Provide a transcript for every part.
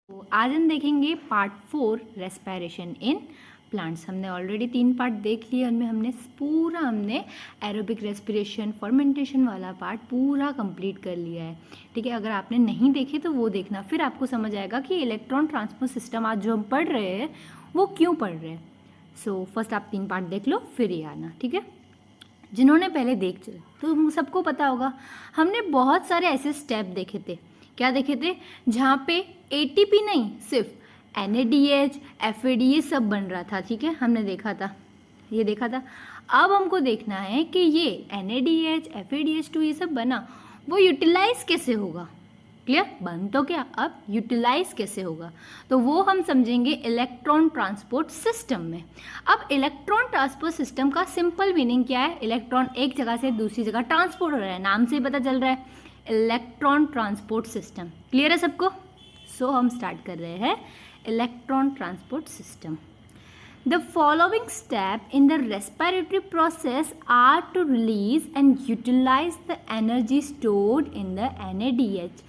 तो आज हम देखेंगे पार्ट 4 रेस्पिरेशन इन प्लांट्स। हमने ऑलरेडी 3 पार्ट देख लिए, उनमें हमने एरोबिक रेस्पिरेशन फर्मेंटेशन वाला पार्ट पूरा कंप्लीट कर लिया है। ठीक है, अगर आपने नहीं देखे तो वो देखना, फिर आपको समझ आएगा कि इलेक्ट्रॉन ट्रांसपोर्ट सिस्टम आज जो हम पढ़ रहे हैं वो क्यों पढ़ रहे हैं। सो फर्स्ट आप 3 पार्ट देख लो, फिर ये आना। ठीक है, जिन्होंने पहले देख चले तो सबको पता होगा, हमने बहुत सारे ऐसे स्टेप देखे थे। क्या देखे थे? जहाँ पे एटीपी नहीं, सिर्फ NADH FAD सब बन रहा था। ठीक है, हमने देखा था, ये देखा था। अब हमको देखना है कि ये NADH FADH2 ये सब बना, वो यूटिलाइज कैसे होगा। क्लियर? बन तो क्या, अब यूटिलाइज कैसे होगा तो वो हम समझेंगे इलेक्ट्रॉन ट्रांसपोर्ट सिस्टम में। अब इलेक्ट्रॉन ट्रांसपोर्ट सिस्टम का सिंपल मीनिंग क्या है? इलेक्ट्रॉन एक जगह से दूसरी जगह ट्रांसपोर्ट हो रहा है, नाम से ही पता चल रहा है, इलेक्ट्रॉन ट्रांसपोर्ट सिस्टम। क्लियर है सबको? सो हम स्टार्ट कर रहे हैं electron transport system. The following steps in the respiratory process are to release and utilize the energy stored in the NADH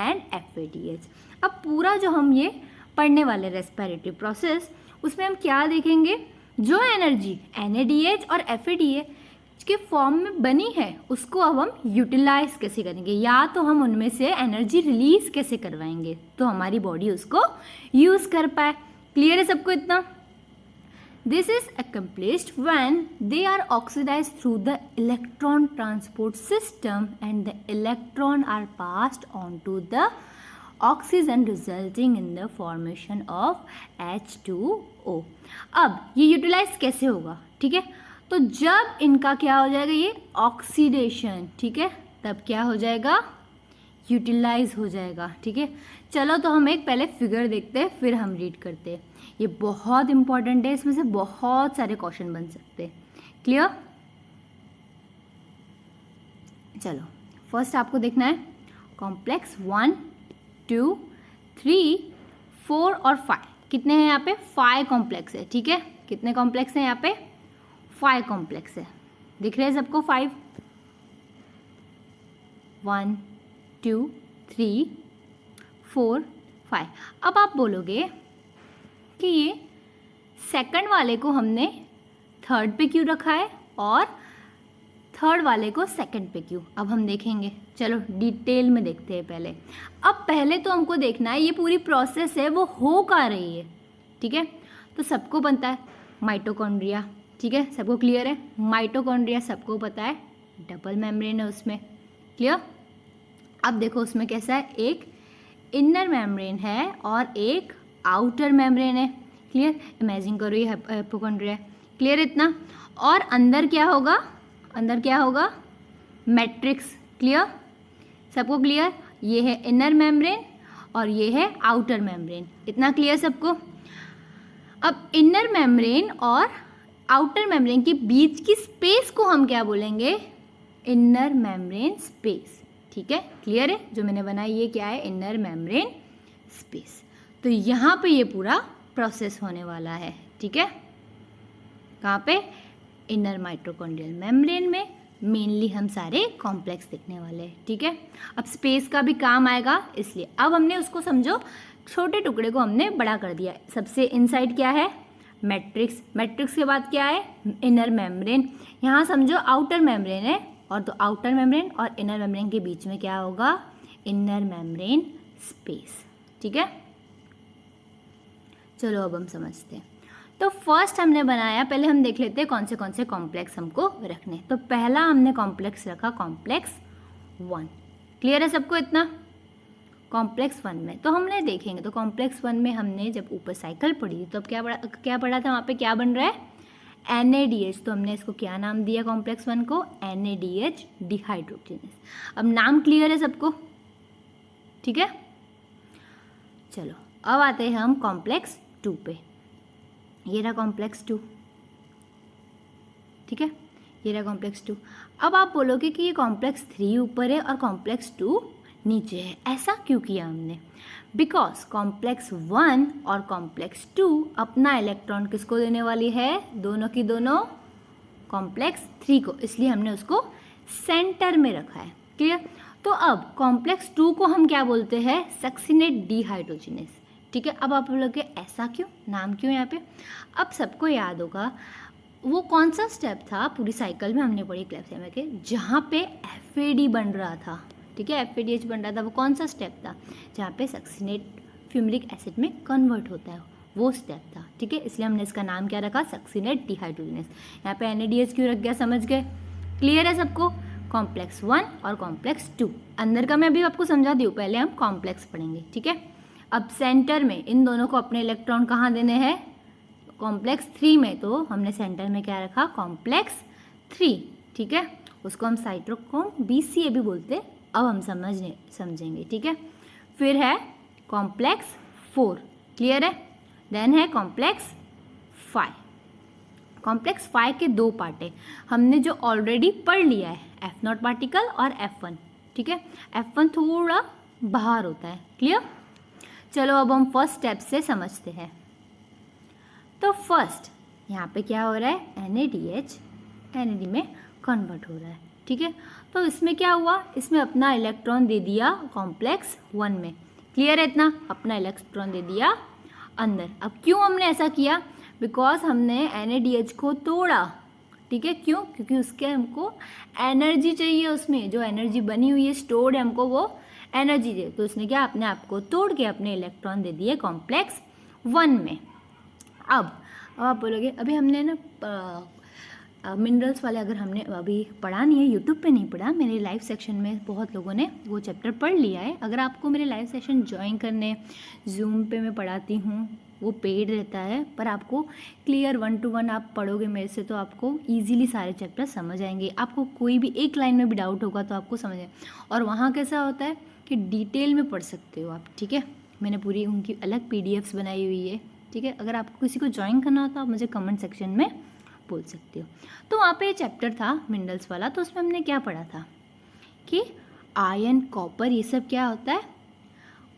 and FADH। अब पूरा जो हम ये पढ़ने वाले रेस्पिरेटरी प्रोसेस, उसमें हम क्या देखेंगे? जो एनर्जी NADH और FADH के फॉर्म में बनी है उसको अब हम यूटिलाइज कैसे करेंगे, या तो हम उनमें से एनर्जी रिलीज कैसे करवाएंगे तो हमारी बॉडी उसको यूज़ कर पाए। क्लियर है सबको इतना? This is accomplished when they are oxidized through the electron transport system and the electron are passed on to the oxygen resulting in the formation of H2O। अब ये यूटिलाइज कैसे होगा? ठीक है, तो जब इनका क्या हो जाएगा, ये ऑक्सीडेशन, ठीक है, तब क्या हो जाएगा? यूटिलाइज हो जाएगा। ठीक है, चलो तो हम एक पहले फिगर देखते हैं, फिर हम रीड करते हैं। ये बहुत इंपॉर्टेंट है, इसमें से बहुत सारे क्वेश्चन बन सकते हैं। क्लियर? चलो फर्स्ट आपको देखना है कॉम्प्लेक्स 1 2 3 4 और 5। कितने हैं यहाँ पे? 5 कॉम्प्लेक्स है। ठीक है, कितने कॉम्प्लेक्स हैं यहाँ पे? 5 कॉम्प्लेक्स है। दिख रहे हैं सबको? 5 1 2 3 4 5। अब आप बोलोगे कि ये सेकंड वाले को हमने थर्ड पे क्यों रखा है और थर्ड वाले को सेकंड पे क्यों? अब हम देखेंगे, चलो डिटेल में देखते हैं पहले। अब पहले तो हमको देखना है ये पूरी प्रोसेस है वो हो कहाँ रही है। ठीक है, तो सबको बनता है माइटोकॉन्ड्रिया। ठीक है, सबको क्लियर है? माइटोकॉन्ड्रिया सबको पता है, डबल मेम्ब्रेन है उसमें। क्लियर? अब देखो उसमें कैसा है, एक इनर मेम्ब्रेन है और एक आउटर मेम्ब्रेन है। क्लियर? इमेजिन करो ये हाइपोकॉन्ड्रिया। क्लियर इतना? और अंदर क्या होगा? अंदर क्या होगा? मैट्रिक्स। क्लियर? सबको क्लियर? ये है इनर मेम्ब्रेन और ये है आउटर मेम्ब्रेन। इतना क्लियर सबको? अब इनर मेम्ब्रेन और आउटर मेम्ब्रेन के बीच की स्पेस को हम क्या बोलेंगे? Inner membrane space. ठीक है, क्लियर है? जो मैंने बनाई ये क्या है? Inner membrane space. तो यहाँ पे ये पूरा प्रोसेस होने वाला है। ठीक है, कहाँ पे? इनर माइटोकॉन्ड्रियल मेम्ब्रेन में मेनली हम सारे कॉम्प्लेक्स देखने वाले हैं। ठीक है, अब स्पेस का भी काम आएगा, इसलिए अब हमने उसको समझो छोटे टुकड़े को हमने बड़ा कर दिया। सबसे इनसाइड क्या है? मैट्रिक्स। मैट्रिक्स के बाद क्या है? Inner membrane. यहाँ समझो आउटर मेम्ब्रेन है, और तो आउटर मेम्ब्रेन और इनर मेम्ब्रेन के बीच में क्या होगा? Inner membrane space. ठीक है, चलो अब हम समझते हैं। तो फर्स्ट हमने बनाया, पहले हम देख लेते हैं कौन से कॉम्प्लेक्स हमको रखने। तो पहला हमने कॉम्प्लेक्स रखा कॉम्प्लेक्स 1। क्लियर है सबको इतना? कॉम्प्लेक्स 1 में तो हमने देखेंगे, तो कॉम्प्लेक्स 1 में हमने जब ऊपर साइकिल पढ़ी तो अब क्या पढ़ा था? वहाँ पे क्या बन रहा है? NADH। तो हमने इसको क्या नाम दिया कॉम्प्लेक्स 1 को? NADH dehydrogenase. अब नाम क्लियर है सबको? ठीक है, चलो अब आते हैं हम कॉम्प्लेक्स 2 पे। ये रहा कॉम्प्लेक्स 2। ठीक है, ये रहा कॉम्प्लेक्स 2। अब आप बोलोगे कि ये कॉम्प्लेक्स 3 ऊपर है और कॉम्प्लेक्स 2 नीचे है, ऐसा क्यों किया हमने? बिकॉज कॉम्प्लेक्स 1 और कॉम्प्लेक्स 2 अपना इलेक्ट्रॉन किसको देने वाली है? दोनों की दोनों कॉम्प्लेक्स 3 को, इसलिए हमने उसको सेंटर में रखा है। क्लियर? तो अब कॉम्प्लेक्स 2 को हम क्या बोलते हैं? Succinate dehydrogenase. ठीक है। अब आप लोग ऐसा क्यों, नाम क्यों यहाँ पे? अब सबको याद होगा वो कौन सा स्टेप था पूरी साइकिल में हमने पढ़ी क्लैप्सियम के, जहाँ पे FAD बन रहा था, ठीक है, FADH बन रहा था। वो कौन सा स्टेप था? जहाँ पे सक्सीनेट फ्यूमरिक एसिड में कन्वर्ट होता है, वो स्टेप था, ठीक है। इसलिए हमने इसका नाम क्या रखा? Succinate dehydrogenase. यहाँ पे NADH क्यों रख गया, समझ गए? क्लियर है सबको? कॉम्प्लेक्स 1 और कॉम्प्लेक्स 2 अंदर का मैं अभी आपको समझा दी हूँ, पहले हम कॉम्प्लेक्स पढ़ेंगे, ठीक है। अब सेंटर में इन दोनों को अपने इलेक्ट्रॉन कहाँ देने हैं? कॉम्प्लेक्स 3 में। तो हमने सेंटर में क्या रखा? कॉम्प्लेक्स 3, ठीक है। उसको हम साइटोक्रोम BCA भी बोलते हैं, अब हम समझेंगे, ठीक है। फिर है कॉम्प्लेक्स 4, क्लियर है। देन है कॉम्प्लेक्स 5। कॉम्प्लेक्स 5 के 2 पार्ट है, हमने जो ऑलरेडी पढ़ लिया है, F0 पार्टिकल और F1, ठीक है। F1 थोड़ा बाहर होता है, क्लियर। चलो अब हम फर्स्ट स्टेप से समझते हैं। तो फर्स्ट यहाँ पे क्या हो रहा है? NADH NAD में कन्वर्ट हो रहा है, ठीक है। तो इसमें क्या हुआ? इसमें अपना इलेक्ट्रॉन दे दिया कॉम्प्लेक्स 1 में, क्लियर है इतना? अपना इलेक्ट्रॉन दे दिया अंदर। अब क्यों हमने ऐसा किया? बिकॉज हमने NADH को तोड़ा, ठीक है। क्यों? क्योंकि उसके हमको एनर्जी चाहिए, उसमें जो एनर्जी बनी हुई है, स्टोर्ड है, हमको वो एनर्जी दे। तो उसने क्या? अपने आप को तोड़ के अपने इलेक्ट्रॉन दे दिए कॉम्प्लेक्स 1 में। अब आप बोलोगे अभी हमने ना मिनरल्स वाले अगर हमने अभी पढ़ा नहीं है, यूट्यूब पे नहीं पढ़ा, मेरे लाइव सेक्शन में बहुत लोगों ने वो चैप्टर पढ़ लिया है। अगर आपको मेरे लाइव सेशन ज्वाइन करने, जूम पे मैं पढ़ाती हूँ, वो पेड रहता है, पर आपको क्लियर 1 to 1 आप पढ़ोगे मेरे से तो आपको इजीली सारे चैप्टर समझ आएंगे। आपको कोई भी एक लाइन में भी डाउट होगा तो आपको समझ आए। और वहाँ कैसा होता है कि डिटेल में पढ़ सकते हो आप, ठीक है। मैंने पूरी उनकी अलग PDFs बनाई हुई है, ठीक है। अगर आपको किसी को ज्वाइन करना हो तो आप मुझे कमेंट सेक्शन में बोल सकते हो। तो वहाँ पे चैप्टर था मिनरल्स वाला, तो उसमें हमने क्या पढ़ा था कि आयरन, कॉपर, ये सब क्या होता है?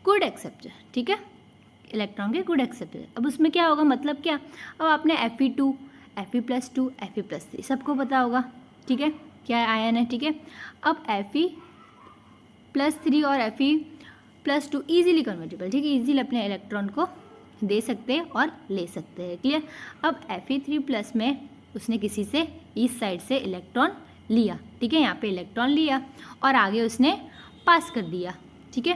गुड एक्सेप्टर, ठीक है, इलेक्ट्रॉन के गुड एक्सेप्टर। अब उसमें क्या होगा, मतलब क्या? अब आपने Fe2, Fe+2, Fe+3 सबको पता होगा, ठीक है, क्या आयन है, ठीक है। अब Fe+3 और Fe+2 ईजिली कन्वर्टेबल, ठीक है, ईजिली अपने इलेक्ट्रॉन को दे सकते हैं और ले सकते हैं, क्लियर। अब Fe3+ में उसने किसी से इस साइड से इलेक्ट्रॉन लिया, ठीक है, यहाँ पे इलेक्ट्रॉन लिया और आगे उसने पास कर दिया, ठीक है।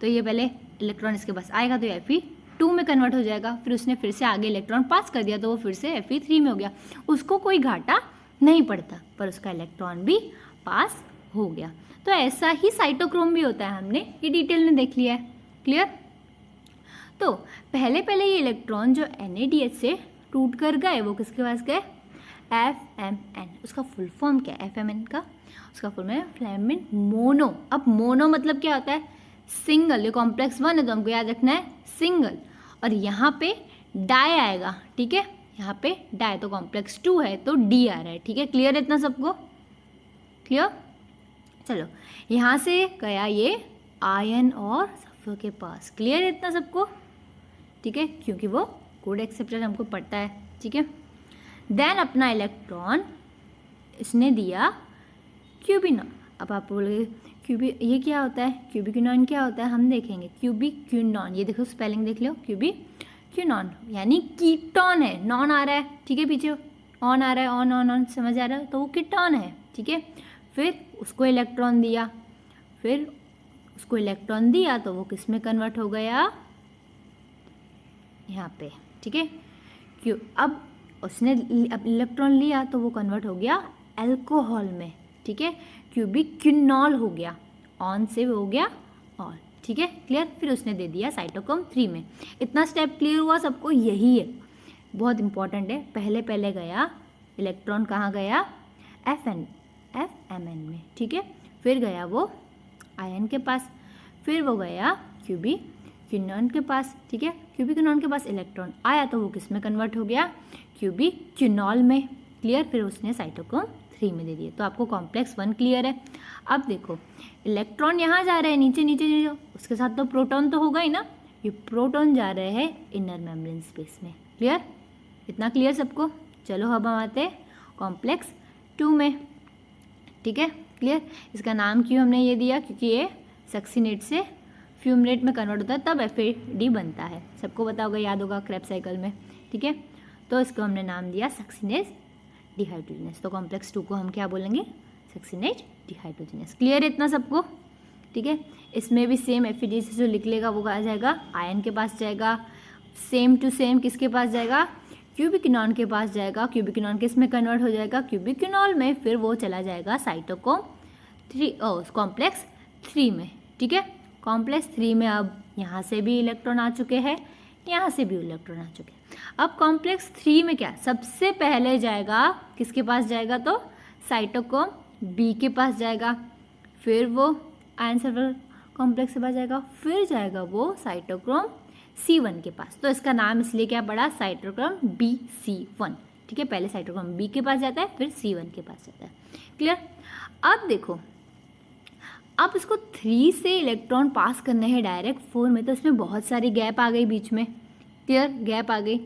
तो ये पहले इलेक्ट्रॉन इसके पास आएगा तो Fe2 में कन्वर्ट हो जाएगा, फिर उसने फिर से आगे इलेक्ट्रॉन पास कर दिया तो वो फिर से Fe3 में हो गया। उसको कोई घाटा नहीं पड़ता, पर उसका इलेक्ट्रॉन भी पास हो गया। तो ऐसा ही साइटोक्रोम भी होता है, हमने ये डिटेल में देख लिया है, क्लियर। तो पहले पहले ये इलेक्ट्रॉन जो NADH से टूट कर गए वो किसके पास गए? FMN। उसका फुल फॉर्म क्या है FMN का? उसका फुल फॉर्म है फ्लेमिन मोनो। अब मोनो मतलब क्या होता है? सिंगल। ये कॉम्प्लेक्स 1 है तो हमको याद रखना है सिंगल। और यहाँ पे डाई आएगा, ठीक है, यहाँ पे डाई, तो कॉम्प्लेक्स 2 है तो D आ रहा है, ठीक है। क्लियर है इतना सबको? क्लियर। चलो यहाँ से गया ये आयन और सल्फर के पास, क्लियर है इतना सबको? ठीक है, क्योंकि वो गुड एक्सेप्टर हमको पड़ता है, ठीक है। देन अपना इलेक्ट्रॉन इसने दिया क्यूबिनॉन। अब आप बोलोगे ये क्या होता है? क्यूबिक्यूनॉन क्या होता है हम देखेंगे। क्यूबिक्यूनॉन, ये देखो स्पेलिंग देख लो, क्यूबिक्यूनॉन यानी कीटोन है, नॉन आ रहा है, ठीक है, पीछे ऑन आ रहा है, ऑन ऑन ऑन, समझ आ रहा है, तो वो कीटोन है, ठीक है। फिर उसको इलेक्ट्रॉन दिया, तो वो किस में कन्वर्ट हो गया? यहाँ पे, ठीक है। क्यों? अब उसने इलेक्ट्रॉन लिया तो वो कन्वर्ट हो गया अल्कोहल में, ठीक है, क्यूबिक्यूनॉल हो गया, ऑन से हो गया ऑल, ठीक है, क्लियर। फिर उसने दे दिया साइटोक्रोम 3 में। इतना स्टेप क्लियर हुआ सबको? यही है, बहुत इंपॉर्टेंट है। पहले पहले गया इलेक्ट्रॉन, कहाँ गया? FMN में, ठीक है। फिर गया वो आयन के पास, फिर वो गया क्यूबिक्यूनॉन के पास, ठीक है। क्यूबिक्यूनॉन के पास इलेक्ट्रॉन आया तो वो किस में कन्वर्ट हो गया? क्यूबिक्यूनॉल में, क्लियर। फिर उसने साइटोक्रोम 3 में दे दिए। तो आपको कॉम्प्लेक्स 1 क्लियर है। अब देखो इलेक्ट्रॉन यहाँ जा रहे हैं नीचे नीचे नीचे, उसके साथ तो प्रोटॉन तो होगा ही ना, ये प्रोटॉन जा रहे हैं इनर मेम्ब्रेन स्पेस में, क्लियर। इतना क्लियर सबको? चलो अब हम आते हैं कॉम्प्लेक्स 2 में, ठीक है, क्लियर। इसका नाम क्यों हमने ये दिया? क्योंकि ये सक्सीनेट से फ्यू मिनट में कन्वर्ट होता है तब FAD बनता है। सबको पता होगा, याद होगा क्रेब्स साइकिल में, ठीक है। तो इसको हमने नाम दिया सक्सिनेज डिहाइड्रोजिनेस। तो कॉम्प्लेक्स 2 को हम क्या बोलेंगे? सक्सिनेज डिहाइड्रोजिनेस। क्लियर है इतना सबको? ठीक है। इसमें भी सेम FAD से जो लिख लेगा वो आ जाएगा, आयन के पास जाएगा, सेम टू सेम किसके पास जाएगा? क्यूबिकिनॉन के पास जाएगा। क्यूबिकिनॉन किस में कन्वर्ट हो जाएगा? क्यूबिकिनॉल में। फिर वो चला जाएगा साइटोक्रोम कॉम्प्लेक्स 3 में, ठीक है। कॉम्प्लेक्स 3 में अब यहाँ से भी इलेक्ट्रॉन आ चुके हैं, यहाँ से भी इलेक्ट्रॉन आ चुके हैं। अब कॉम्प्लेक्स 3 में क्या सबसे पहले जाएगा? किसके पास जाएगा? तो साइटोक्रोम B के पास जाएगा। फिर वो आयन सल्फर कॉम्प्लेक्स के पास जाएगा, फिर जाएगा वो साइटोक्रोम C1 के पास। तो इसका नाम इसलिए क्या पड़ा? साइटोक्रोम BC1, ठीक है। पहले साइटोक्रोम B के पास जाता है, फिर C1 के पास जाता है। क्लियर? अब देखो, अब इसको 3 से इलेक्ट्रॉन पास करने हैं डायरेक्ट 4 में, तो इसमें बहुत सारी गैप आ गई बीच में। क्लियर? गैप आ गई,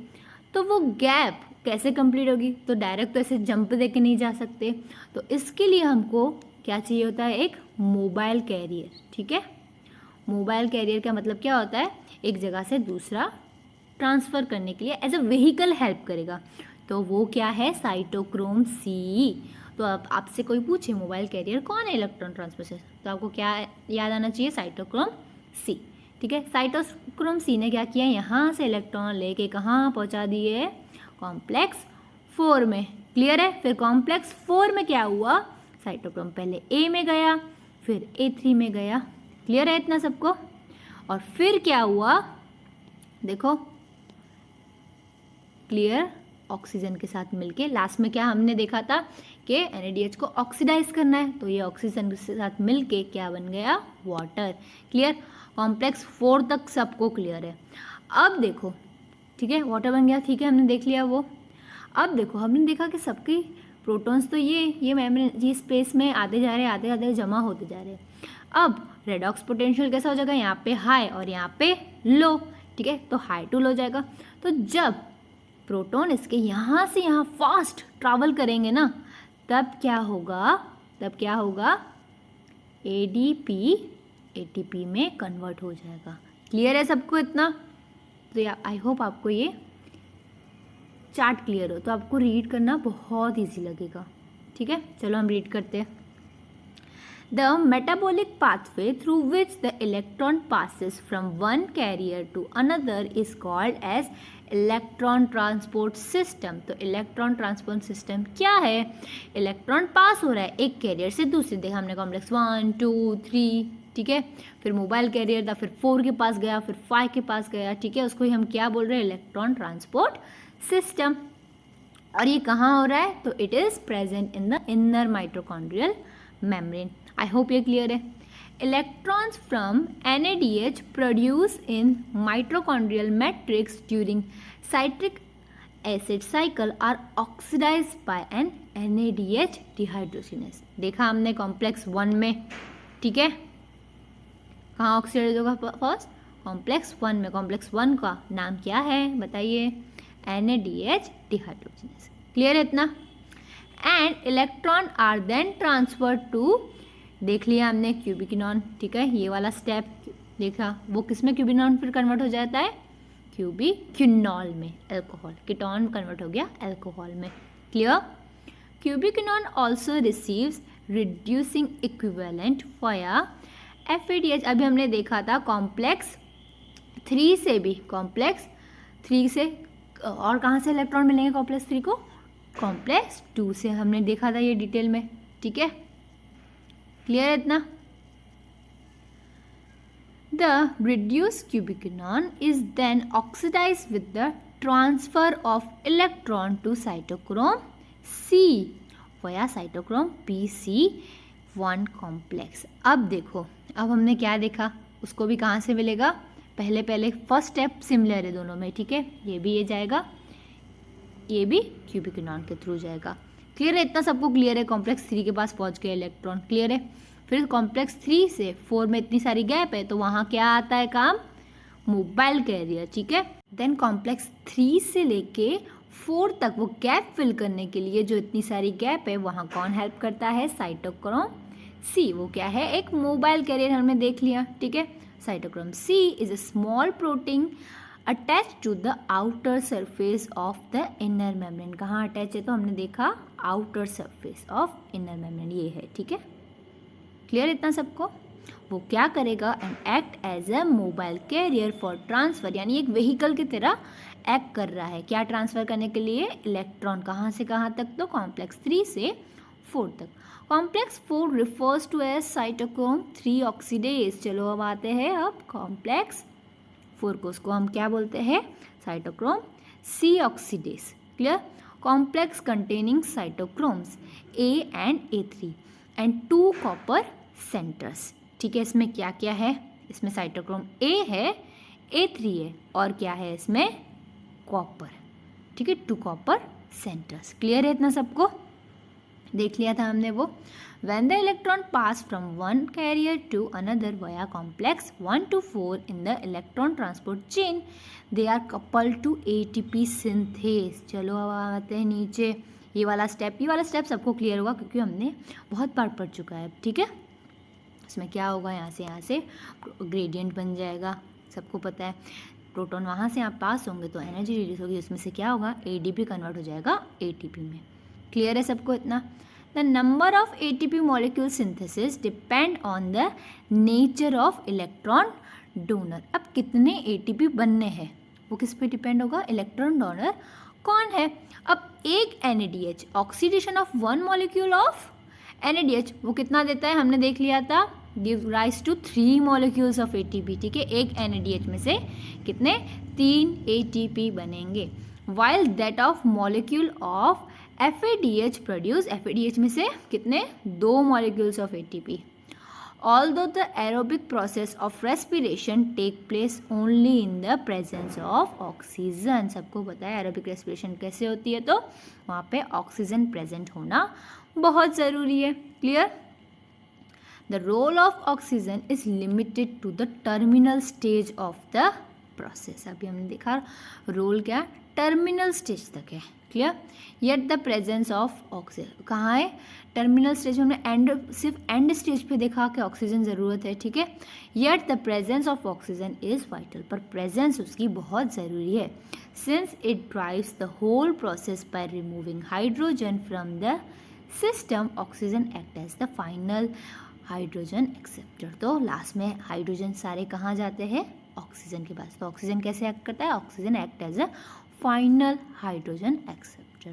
तो वो गैप कैसे कंप्लीट होगी? तो डायरेक्ट तो ऐसे जंप दे के नहीं जा सकते, तो इसके लिए हमको क्या चाहिए होता है? एक मोबाइल कैरियर, ठीक है। मोबाइल कैरियर का मतलब क्या होता है? एक जगह से दूसरा ट्रांसफ़र करने के लिए एज अ व्हीकल हेल्प करेगा। तो वो क्या है? Cytochrome C। तो अब आपसे कोई पूछे मोबाइल कैरियर कौन है इलेक्ट्रॉन ट्रांसमिशन, तो आपको क्या याद आना चाहिए? साइटोक्रोम C, ठीक है। साइटोक्रोम C ने क्या किया? यहाँ से इलेक्ट्रॉन लेके कहाँ पहुँचा दिए? कॉम्प्लेक्स 4 में। क्लियर है? फिर कॉम्प्लेक्स 4 में क्या हुआ? साइटोक्रोम पहले A में गया, फिर A3 में गया। क्लियर है इतना सबको? और फिर क्या हुआ? देखो, क्लियर, ऑक्सीजन के साथ मिलके लास्ट में क्या हमने देखा था कि NADH को ऑक्सीडाइज करना है, तो ये ऑक्सीजन के साथ मिलके क्या बन गया? वाटर। क्लियर? कॉम्प्लेक्स 4 तक सबको क्लियर है। अब देखो, ठीक है, वाटर बन गया, ठीक है, हमने देख लिया वो। अब देखो, हमने देखा कि सबके प्रोटॉन्स तो ये मेम्ब्रेन, ये स्पेस में आते जा रहे हैं, आते आते जमा होते जा रहे हैं। अब रेडॉक्स पोटेंशियल कैसा हो जाएगा? यहाँ पे हाई और यहाँ पे लो, ठीक है। तो हाई टू लो जाएगा। तो जब प्रोटॉन इसके यहाँ से यहाँ फास्ट ट्रैवल करेंगे ना, तब क्या होगा? ADP ATP में कन्वर्ट हो जाएगा। क्लियर है सबको इतना? तो आई होप आपको ये चार्ट क्लियर हो, तो आपको रीड करना बहुत ईजी लगेगा, ठीक है। चलो हम रीड करते हैं। The metabolic pathway through which the electron passes from one carrier to another is called as electron transport system। तो इलेक्ट्रॉन ट्रांसपोर्ट सिस्टम क्या है? इलेक्ट्रॉन पास हो रहा है एक कैरियर से दूसरे, देखा हमने कॉम्प्लेक्स 1 2 3, ठीक है। फिर मोबाइल कैरियर था, फिर 4 के पास गया, फिर 5 के पास गया, ठीक है। उसको ही हम क्या बोल रहे हैं? Electron transport system. और ये कहाँ हो रहा है? तो it is present in the inner mitochondrial membrane. I hope ये क्लियर है। Electrons from NADH produce in mitochondrial matrix during citric acid cycle are oxidize by an NADH dehydrogenase. देखा हमने कॉम्प्लेक्स 1 में, ठीक है। कहाँ ऑक्सीडाइज होगा फर्स्ट? कॉम्प्लेक्स 1 में। कॉम्प्लेक्स 1 का नाम क्या है बताइए? NADH dehydrogenase. क्लियर है इतना? And electron are then transferred to, देख लिया हमने क्यूबिकिनॉन, ठीक है। ये वाला स्टेप देखा, वो किस में क्यूबिनॉन फिर कन्वर्ट हो जाता है? क्यूबिकिनॉल में, अल्कोहल। कीटोन कन्वर्ट हो गया अल्कोहल में। Clear? Ubiquinone also receives reducing equivalent via FADH। अभी हमने देखा था कॉम्प्लेक्स 3 से भी, कॉम्प्लेक्स 3 से और कहाँ से इलेक्ट्रॉन मिलेंगे कॉम्प्लेक्स 3 को? कॉम्प्लेक्स 2 से हमने देखा था ये डिटेल में, ठीक है। क्लियर है इतना? The reduced cubiquinon is then oxidized with the transfer of electron to cytochrome C via cytochrome BC1 complex। अब देखो, अब हमने क्या देखा? उसको भी कहाँ से मिलेगा? पहले फर्स्ट स्टेप सिमिलर है दोनों में, ठीक है। ये भी ये जाएगा, ये भी क्यूबिकिनॉन के थ्रू जाएगा। क्लियर है इतना सबको? क्लियर है? कॉम्प्लेक्स 3 के पास पहुंच गए इलेक्ट्रॉन। क्लियर है? फिर कॉम्प्लेक्स 3 से 4 में इतनी सारी गैप है, तो वहाँ क्या आता है काम? मोबाइल कैरियर, ठीक है। देन कॉम्प्लेक्स 3 से लेके 4 तक वो गैप फिल करने के लिए जो इतनी सारी गैप है, वहाँ कौन हेल्प करता है? Cytochrome C। वो क्या है? एक मोबाइल कैरियर, हमने देख लिया, ठीक है। Cytochrome C is a small protein attach to the outer surface of the inner membrane. कहाँ अटैच है? तो हमने देखा outer surface of inner membrane, ये है, ठीक है, क्लियर इतना सबको। वो क्या करेगा? And act as a mobile carrier for transfer, यानी एक व्हीकल की तरह एक्ट कर रहा है। क्या ट्रांसफर करने के लिए? इलेक्ट्रॉन। कहाँ से कहाँ तक? तो कॉम्प्लेक्स 3 से 4 तक। Complex 4 refers to as cytochrome 3 oxidase. चलो अब आते हैं अब कॉम्प्लेक्स 4 को, उसको हम क्या बोलते हैं? Cytochrome C oxidase, clear. Complex containing cytochromes A and A3 and 2 copper centres, ठीक है। इसमें क्या क्या है? इसमें साइटोक्रोम A है, A3 है, और क्या है इसमें? कॉपर, ठीक है, 2 कॉपर सेंटर्स। क्लियर है इतना सबको? देख लिया था हमने वो। When the electron pass from one carrier to another via complex 1 to 4 in the electron transport chain, they are coupled to ATP synthase। चलो अब आते हैं नीचे। ये वाला स्टेप सबको क्लियर होगा क्योंकि हमने बहुत बार पढ़ चुका है, ठीक है। इसमें क्या होगा? यहाँ से ग्रेडियंट बन जाएगा, सबको पता है। प्रोटॉन वहाँ से आप पास होंगे तो एनर्जी रिलीज होगी, उसमें से क्या होगा? ADP कन्वर्ट हो जाएगा ATP में। क्लियर है सबको इतना? The number of ATP molecule synthesis depend on the nature of electron donor. अब कितने ATP बनने हैं वो किस पे डिपेंड होगा? इलेक्ट्रॉन डोनर कौन है? अब एक NADH oxidation of 1 molecule of NADH वो कितना देता है? हमने देख लिया था, give rise to 3 molecules of ATP, ठीक है। एक NADH में से कितने? 3 ATP बनेंगे। While that of molecule of FADH produce, FADH में से कितने? 2 molecules of ATP। Although the aerobic process of respiration take place only in the presence of oxygen, सबको पता है एरोबिक रेस्पिरेशन कैसे होती है, तो वहाँ पे ऑक्सीजन प्रेजेंट होना बहुत ज़रूरी है। Clear? The role of oxygen is limited to the terminal stage of the process. अभी हमने देखा रोल क्या? टर्मिनल स्टेज तक है, clear. Yet the presence of oxygen कहाँ है? टर्मिनल स्टेज में हमने सिर्फ एंड स्टेज पे देखा कि ऑक्सीजन ज़रूरत है, ठीक है। Yet the presence of oxygen is vital, पर प्रेजेंस उसकी बहुत ज़रूरी है। Since it drives the whole process by removing hydrogen from the system, oxygen act as the final hydrogen acceptor. तो लास्ट में हाइड्रोजन सारे कहाँ जाते हैं? ऑक्सीजन के पास। तो ऑक्सीजन कैसे एक्ट करता है? Oxygen act as a final hydrogen acceptor.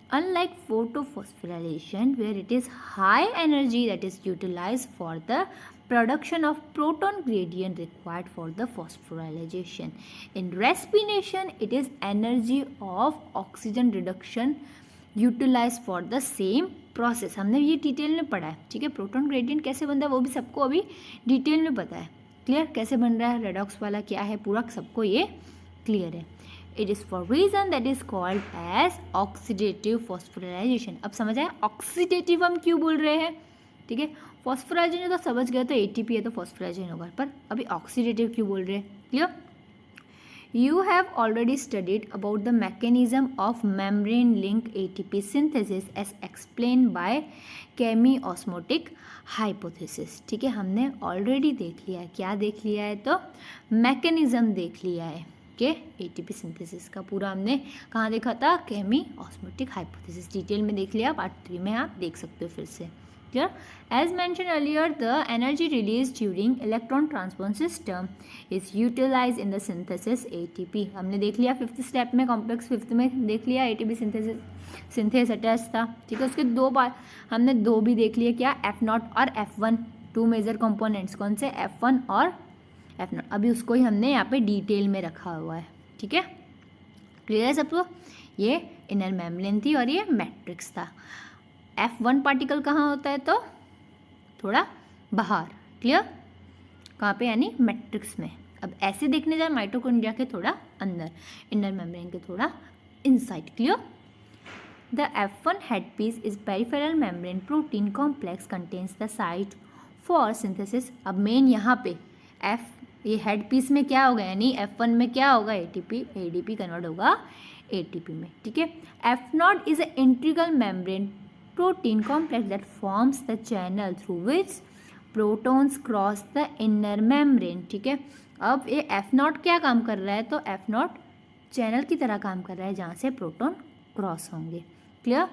Unlike photophosphorylation where it is high energy that is utilized for the production of proton gradient required for the phosphorylation, in respiration it is energy of oxygen reduction utilized for the same process। हमने ये detail में पढ़ा है, ठीक है। Proton gradient कैसे बनता है वो भी सबको अभी डिटेल में पता है, क्लियर। कैसे बन रहा है, रेडॉक्स वाला क्या है, पूरा सबको ये क्लियर है। It is for reason that is called as oxidative phosphorylation। अब समझ आया ऑक्सीडेटिव हम क्यों बोल रहे हैं, ठीक है। फॉस्फोराइलेशन तो समझ गए, तो ATP है तो फॉस्फोराइलेशन होगा, पर अभी ऑक्सीडेटिव क्यों बोल रहे हैं, clear. You have already studied about the mechanism of membrane link ATP synthesis as explained by chemiosmotic hypothesis, ठीक है। हमने ऑलरेडी देख लिया है, क्या देख लिया है? तो मैकेनिज्म देख लिया है के ATP सिंथेसिस का। पूरा हमने कहाँ देखा था? केमी-ऑस्मोटिक हाइपोथेसिस। डिटेल में देख लिया, पार्ट 3 में आप देख सकते हो फिर से, clear. As mention earlier the energy release during electron transport system is utilize in the synthesis ATP। हमने देख लिया 5th स्टेप में, कॉम्प्लेक्स 5th में देख लिया ATP सिंथेस अटैच था, ठीक है। उसके 2 बार हमने 2 भी देख लिए, क्या? F0 और F1, 2 मेजर कंपोनेंट्स। कौन से? F1 और F0। अभी उसको ही हमने यहाँ पे डिटेल में रखा हुआ है, ठीक है। क्लियर है सबको? ये इनर मेम्ब्रेन थी और ये मैट्रिक्स था। F1 पार्टिकल कहाँ होता है? तो थोड़ा बाहर, क्लियर। कहाँ पे? यानी मैट्रिक्स में। अब ऐसे देखने जाए माइटोकॉन्ड्रिया के थोड़ा अंदर, इनर मेम्ब्रेन के थोड़ा inside, clear. The F1 headpiece is peripheral membrane protein complex contains the site for synthesis. अब मेन यहाँ पे ये हेड पीस में क्या होगा, यानी F1 में क्या होगा? ADP कन्वर्ट होगा ATP में, ठीक है। F0 is a integral membrane protein complex that forms the channel through which protons cross the inner membrane, ठीक है। अब ये F0 क्या काम कर रहा है, तो F0 चैनल की तरह काम कर रहा है जहाँ से प्रोटॉन क्रॉस होंगे, clear.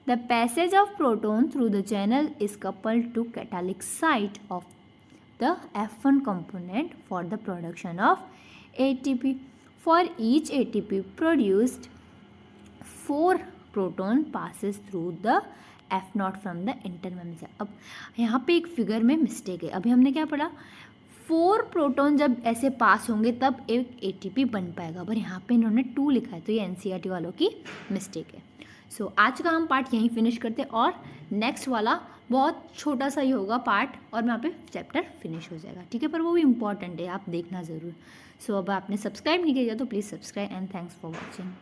The passage of proton through the channel is coupled to catalytic site of the F1 component for the production of ATP. For each ATP produced, 4 proton passes through the F0 from the intermembrane. अब यहाँ पे एक figure में mistake है। अभी हमने क्या पढ़ा, 4 प्रोटॉन जब ऐसे पास होंगे तब एक ATP बन पाएगा, पर यहाँ पे इन्होंने 2 लिखा है, तो ये NCERT वालों की मिस्टेक है। सो आज का हम पार्ट यहीं फिनिश करते हैं और नेक्स्ट वाला बहुत छोटा सा ही होगा पार्ट और यहाँ पे चैप्टर फिनिश हो जाएगा, ठीक है। पर वो भी इम्पॉर्टेंट है, आप देखना ज़रूर। सो अब आपने सब्सक्राइब नहीं किया तो please subscribe and thanks for watching.